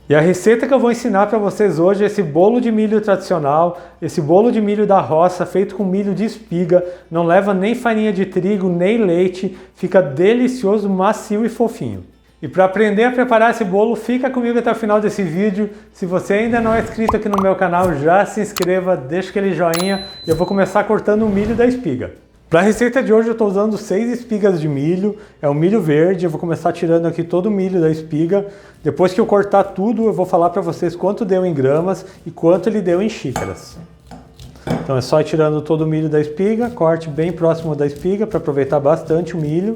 E a receita que eu vou ensinar para vocês hoje é esse bolo de milho tradicional, esse bolo de milho da roça feito com milho de espiga, não leva nem farinha de trigo, nem leite, fica delicioso, macio e fofinho. E para aprender a preparar esse bolo, fica comigo até o final desse vídeo. Se você ainda não é inscrito aqui no meu canal, já se inscreva, deixa aquele joinha e eu vou começar cortando o milho da espiga. Para a receita de hoje eu estou usando 6 espigas de milho, é um milho verde, eu vou começar tirando aqui todo o milho da espiga. Depois que eu cortar tudo, eu vou falar para vocês quanto deu em gramas e quanto ele deu em xícaras. Então é só ir tirando todo o milho da espiga, corte bem próximo da espiga para aproveitar bastante o milho.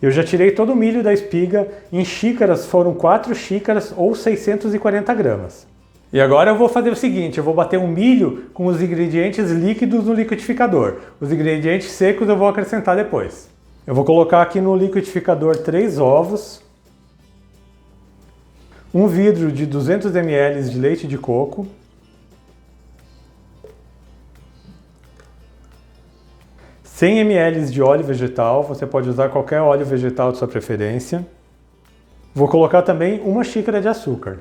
Eu já tirei todo o milho da espiga, em xícaras foram 4 xícaras ou 640 gramas. E agora eu vou fazer o seguinte, eu vou bater o milho com os ingredientes líquidos no liquidificador. Os ingredientes secos eu vou acrescentar depois. Eu vou colocar aqui no liquidificador 3 ovos, um vidro de 200 ml de leite de coco, 100 ml de óleo vegetal, você pode usar qualquer óleo vegetal de sua preferência. Vou colocar também 1 xícara de açúcar.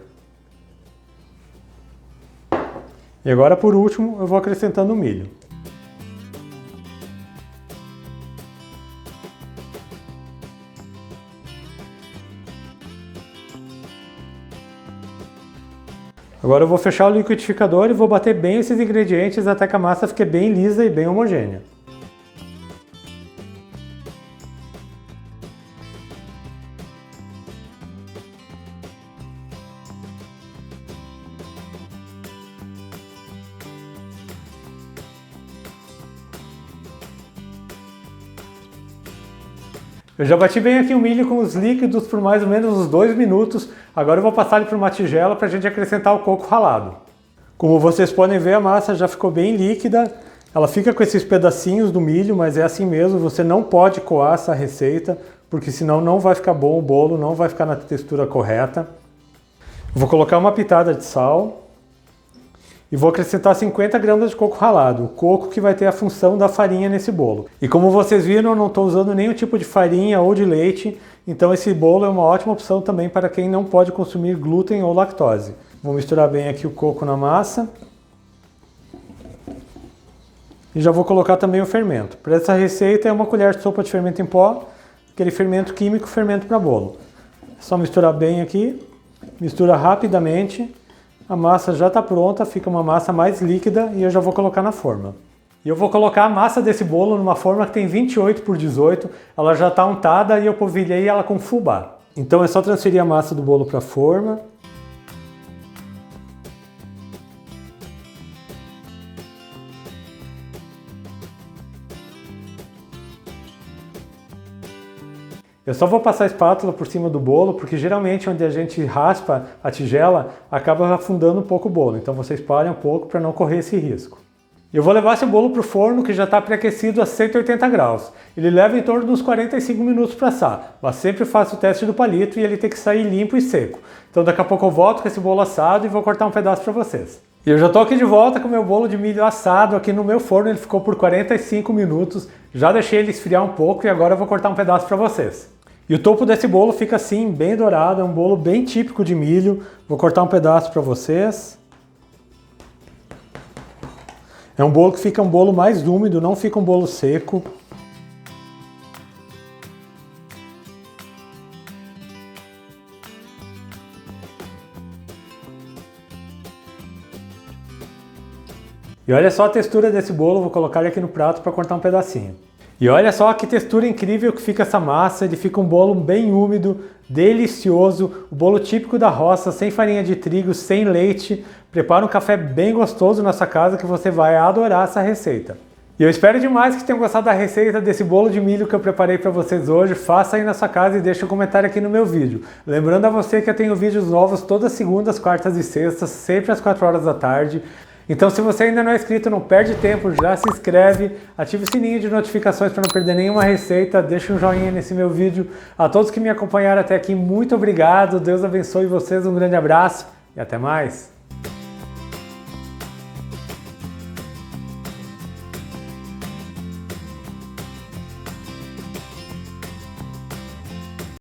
E agora, por último, eu vou acrescentando o milho. Agora eu vou fechar o liquidificador e vou bater bem esses ingredientes até que a massa fique bem lisa e bem homogênea. Eu já bati bem aqui o milho com os líquidos por mais ou menos uns 2 minutos. Agora eu vou passar ele para uma tigela para a gente acrescentar o coco ralado. Como vocês podem ver, a massa já ficou bem líquida. Ela fica com esses pedacinhos do milho, mas é assim mesmo. Você não pode coar essa receita, porque senão não vai ficar bom o bolo, não vai ficar na textura correta. Eu vou colocar uma pitada de sal. E vou acrescentar 50 gramas de coco ralado, o coco que vai ter a função da farinha nesse bolo. E como vocês viram, eu não estou usando nenhum tipo de farinha ou de leite, então esse bolo é uma ótima opção também para quem não pode consumir glúten ou lactose. Vou misturar bem aqui o coco na massa. E já vou colocar também o fermento. Para essa receita é 1 colher de sopa de fermento em pó, aquele fermento químico, fermento para bolo. É só misturar bem aqui, mistura rapidamente. A massa já está pronta, fica uma massa mais líquida e eu já vou colocar na forma. E eu vou colocar a massa desse bolo numa forma que tem 28 por 18, ela já está untada e eu polvilhei ela com fubá. Então é só transferir a massa do bolo para a forma. Eu só vou passar a espátula por cima do bolo, porque geralmente onde a gente raspa a tigela, acaba afundando um pouco o bolo. Então você espalha um pouco para não correr esse risco. Eu vou levar esse bolo para o forno que já está pré-aquecido a 180 graus. Ele leva em torno de uns 45 minutos para assar, mas sempre faço o teste do palito e ele tem que sair limpo e seco. Então daqui a pouco eu volto com esse bolo assado e vou cortar um pedaço para vocês. E eu já estou aqui de volta com o meu bolo de milho assado aqui no meu forno, ele ficou por 45 minutos. Já deixei ele esfriar um pouco e agora eu vou cortar um pedaço para vocês. E o topo desse bolo fica assim, bem dourado, é um bolo bem típico de milho. Vou cortar um pedaço para vocês. É um bolo que fica um bolo mais úmido, não fica um bolo seco. E olha só a textura desse bolo, vou colocar ele aqui no prato para cortar um pedacinho. E olha só que textura incrível que fica essa massa, ele fica um bolo bem úmido, delicioso, o bolo típico da roça, sem farinha de trigo, sem leite. Prepara um café bem gostoso na sua casa que você vai adorar essa receita. E eu espero demais que tenham gostado da receita desse bolo de milho que eu preparei para vocês hoje. Faça aí na sua casa e deixe um comentário aqui no meu vídeo. Lembrando a você que eu tenho vídeos novos todas segundas, quartas e sextas, sempre às 4 horas da tarde. Então se você ainda não é inscrito, não perde tempo, já se inscreve, ative o sininho de notificações para não perder nenhuma receita, deixa um joinha nesse meu vídeo. A todos que me acompanharam até aqui, muito obrigado, Deus abençoe vocês, um grande abraço e até mais!